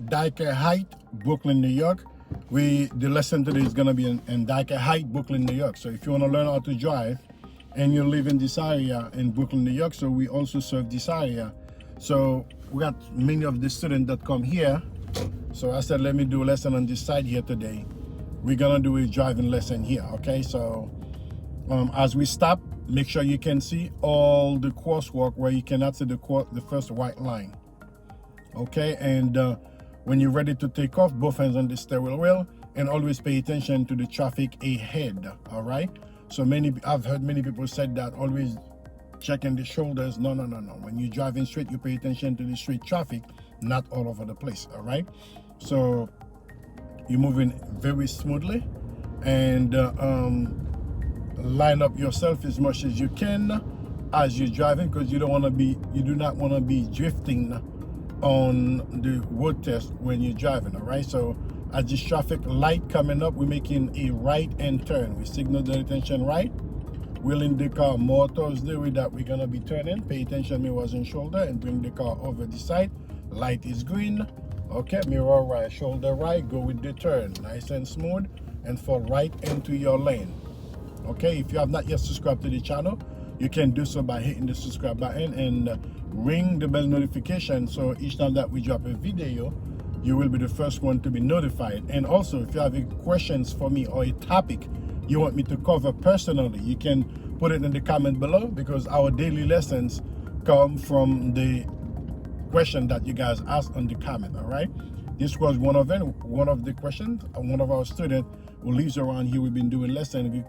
Dyker Heights, Brooklyn, New York. The lesson today is going to be in Dyker Heights, Brooklyn, New York. So if you want to learn how to drive and you live in this area in Brooklyn, New York, so we also serve this area. So we got many of the students that come here. So I said, let me do a lesson on this side here today. We're going to do a driving lesson here, okay? So as we stop, make sure you can see all the crosswalk where you cannot see the first white line. Okay, and when you're ready to take off, both hands on the steering wheel, and always pay attention to the traffic ahead. All right. So I've heard many people said that always checking the shoulders. No. When you're driving straight, you pay attention to the street traffic, not all over the place. All right. So you're moving very smoothly, and line up yourself as much as you can as you're driving, because you do not want to be drifting on the road test when you're driving. All right, so as this traffic light coming up, we're making a right hand turn. We signal the attention right, wheeling the car more towards the way that we're gonna be turning. Pay attention, mirrors and shoulder, and bring the car over the side. Light is green. Okay, mirror right, shoulder right, go with the turn, nice and smooth, and fall right into your lane. Okay, if you have not yet subscribed to the channel, you can do so by hitting the subscribe button and ring the bell notification, so each time that we drop a video, you will be the first one to be notified. And also, if you have any questions for me or a topic you want me to cover personally, you can put it in the comment below, because our daily lessons come from the question that you guys ask on the comment. All right, this was one of the questions. One of our students who lives around here, we've been doing lesson,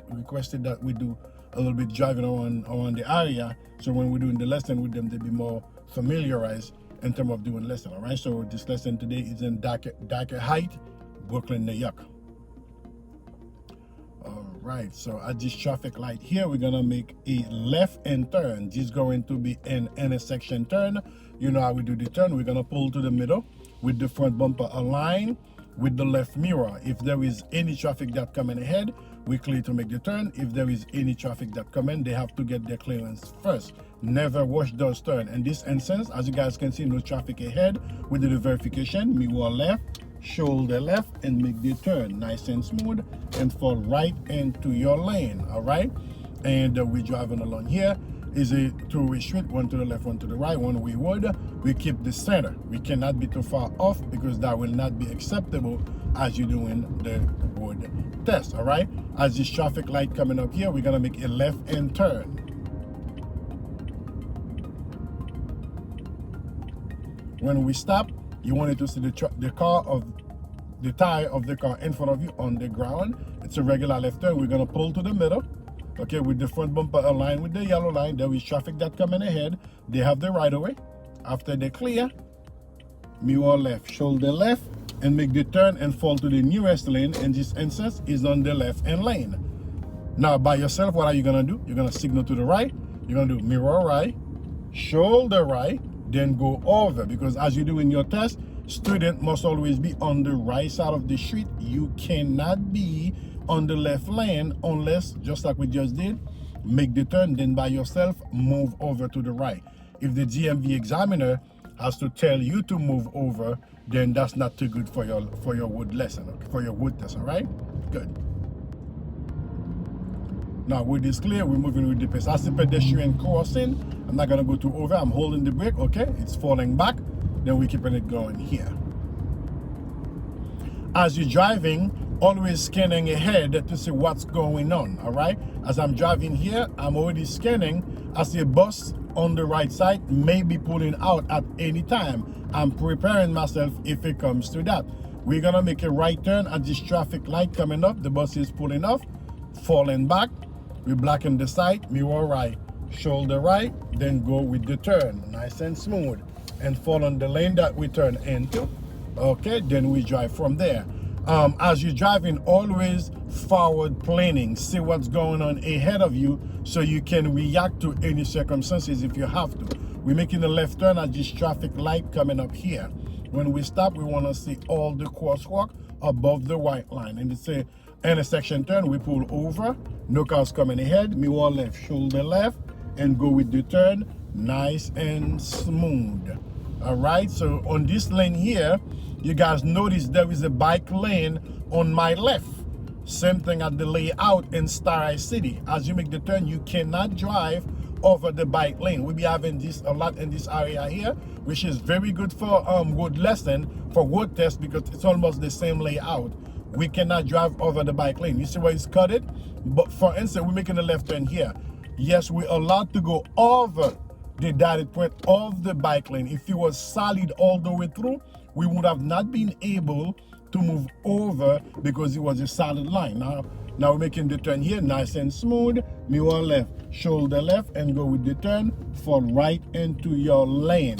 requested that we do a little bit driving around the area, so when we're doing the lesson with them, they'll be more familiarized in terms of doing lesson. All right, so this lesson today is in Dyker Heights, Brooklyn, New York. All right, so at this traffic light here, we're gonna make a left hand turn. This is going to be an intersection turn. You know how we do the turn. We're gonna pull to the middle with the front bumper aligned with the left mirror. If there is any traffic that coming ahead, we clear to make the turn. If there is any traffic that come in, they have to get their clearance first. Never rush those turn. In this instance, as you guys can see, no traffic ahead. We do the verification, mirror left, shoulder left, and make the turn nice and smooth, and fall right into your lane. All right, and we're driving along here. Is a two-way street, one to the left, one to the right, one-way road. We keep the center. We cannot be too far off, because that will not be acceptable as you're doing the road test. All right, as this traffic light coming up here, we're gonna make a left hand turn. When we stop, you wanted to see the tire of the car in front of you on the ground. It's a regular left turn. We're gonna pull to the middle. Okay, with the front bumper aligned with the yellow line. There is traffic that coming ahead. They have the right of way. After they clear, mirror left, shoulder left, and make the turn and fall to the nearest lane. In this instance, is on the left hand lane. Now, by yourself, what are you gonna do? You're gonna signal to the right. You're gonna do mirror right, shoulder right, then go over. Because as you do in your test, student must always be on the right side of the street. You cannot be on the left lane unless, just like we just did, make the turn, then by yourself move over to the right. If the GMV examiner has to tell you to move over, then that's not too good for your wood lesson, okay? For your wood test. All right, good. Now wood is clear, we're moving with the pace. As the pedestrian crossing, I'm not gonna go too over, I'm holding the brake. Okay, it's falling back, then we're keeping it going here. As you're driving, always scanning ahead to see what's going on. All right, as I'm driving here, I'm already scanning. I see a bus on the right side, may be pulling out at any time. I'm preparing myself if it comes to that. We're gonna make a right turn at this traffic light coming up. The bus is pulling off, falling back. We blacken the side, mirror right, shoulder right, then go with the turn, nice and smooth, and fall on the lane that we turn into. Okay, then we drive from there. As you're driving, always forward planning. See what's going on ahead of you, so you can react to any circumstances if you have to. We're making a left turn at this traffic light coming up here. When we stop, we want to see all the crosswalk above the white line. And it's a intersection turn. We pull over, no cars coming ahead, mirror left, shoulder left, and go with the turn, nice and smooth. All right, so on this lane here, you guys notice there is a bike lane on my left. Same thing at the layout in Starlight City. As you make the turn, you cannot drive over the bike lane. We'll be having this a lot in this area here, which is very good for road lesson, for road test, because it's almost the same layout. We cannot drive over the bike lane. You see where it's cut it? But for instance, we're making a left turn here. Yes, we're allowed to go over the dotted point of the bike lane. If it was solid all the way through, we would have not been able to move over because it was a solid line. Now we're making the turn here, nice and smooth. Mirror left, shoulder left, and go with the turn. Fall right into your lane.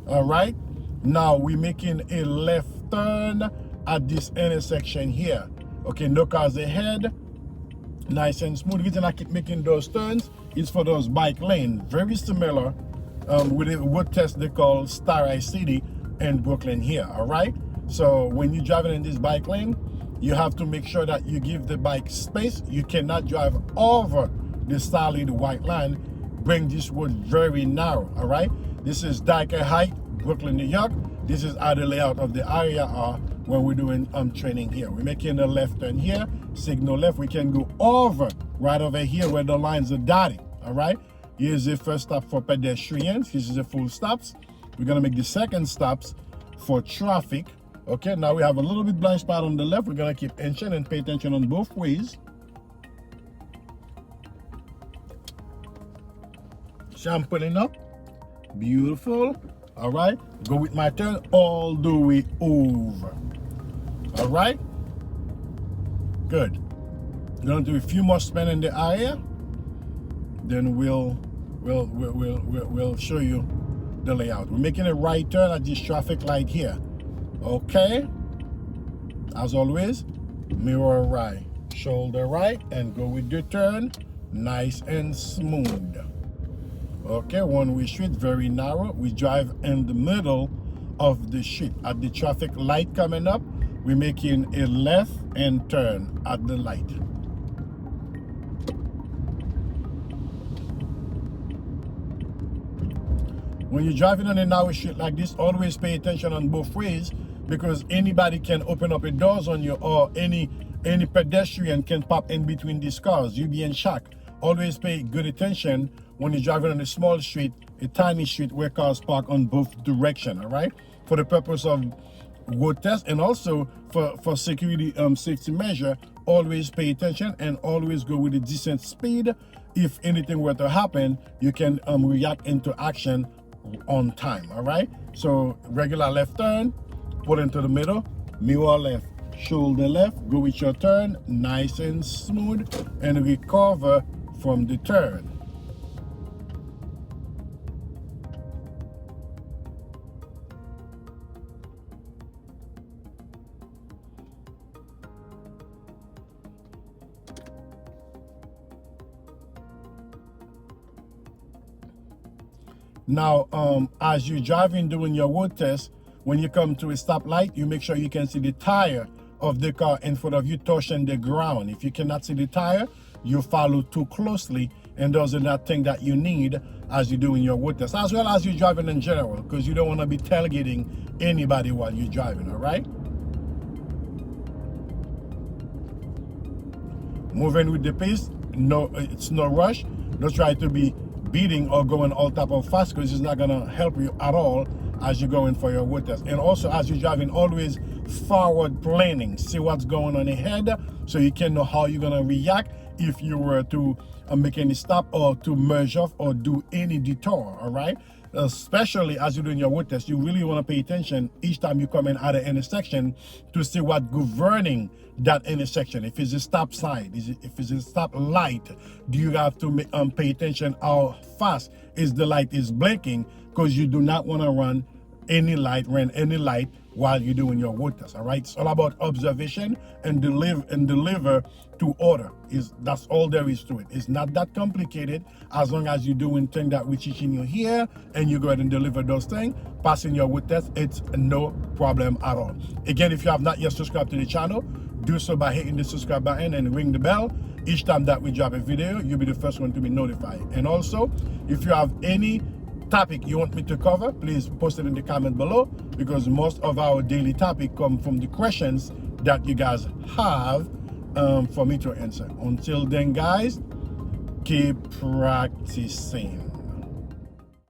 All right. Now we're making a left turn at this intersection here. Okay, no cars ahead. Nice and smooth. The reason I keep making those turns is for those bike lane. Very similar with a road test they call Starlight City and Brooklyn here. All right. So when you're driving in this bike lane, you have to make sure that you give the bike space. You cannot drive over the solid white line. Bring this road very narrow. All right. This is Dyker Heights, Brooklyn, New York. This is how the layout of the area are when we're doing training here. We're making a left turn here, signal left. We can go over right over here where the lines are dotted. All right. Here's the first stop for pedestrians. This is the full stops. We're gonna make the second stops for traffic. Okay, now we have a little bit blind spot on the left. We're gonna keep inching and pay attention on both ways. So I'm putting up. Beautiful. All right, go with my turn all the way over. All right, good. Gonna do a few more spin in the area, then we'll show you the layout. We're making a right turn at this traffic light here. Okay, as always, mirror right, shoulder right, and go with the turn, nice and smooth. Okay, one-way street, very narrow. We drive in the middle of the street. At the traffic light coming up, we're making a left and turn at the light. When you're driving on a narrow street like this, always pay attention on both ways, because anybody can open up the doors on you, or any pedestrian can pop in between these cars. You'll be in shock. Always pay good attention when you're driving on a small street, a tiny street where cars park on both directions, all right? For the purpose of road test and also for security safety measure, always pay attention and always go with a decent speed. If anything were to happen, you can react into action on time, all right? So regular left turn, put into the middle, mirror left, shoulder left, go with your turn, nice and smooth, and recover from the turn. Now, as you're driving doing your road test, when you come to a stoplight, you make sure you can see the tire of the car in front of you touching the ground. If you cannot see the tire, you follow too closely, and those are not things that you need as you're doing your road test, as well as you're driving in general, because you don't want to be tailgating anybody while you're driving, all right? Moving with the pace, no, it's no rush. Don't try to be beating or going all type of fast, because it's not gonna help you at all as you're going for your road test. And also as you're driving, always forward planning. See what's going on ahead so you can know how you're gonna react if you were to make any stop or to merge off or do any detour, all right? Especially as you're doing your road test, you really want to pay attention each time you come in at an intersection to see what governing that intersection. If it's a stop sign, if it's a stop light, do you have to pay attention how fast is the light is blinking, because you do not want to run any light while you're doing your road test, all right? It's all about observation and deliver to order. That's all there is to it. It's not that complicated. As long as you're doing things that we're teaching you here and you go ahead and deliver those things, passing your road test, it's no problem at all. Again, if you have not yet subscribed to the channel, do so by hitting the subscribe button and ring the bell. Each time that we drop a video, you'll be the first one to be notified. And also, if you have any topic you want me to cover, please post it in the comment below, because most of our daily topic come from the questions that you guys have for me to answer. Until then, guys, keep practicing.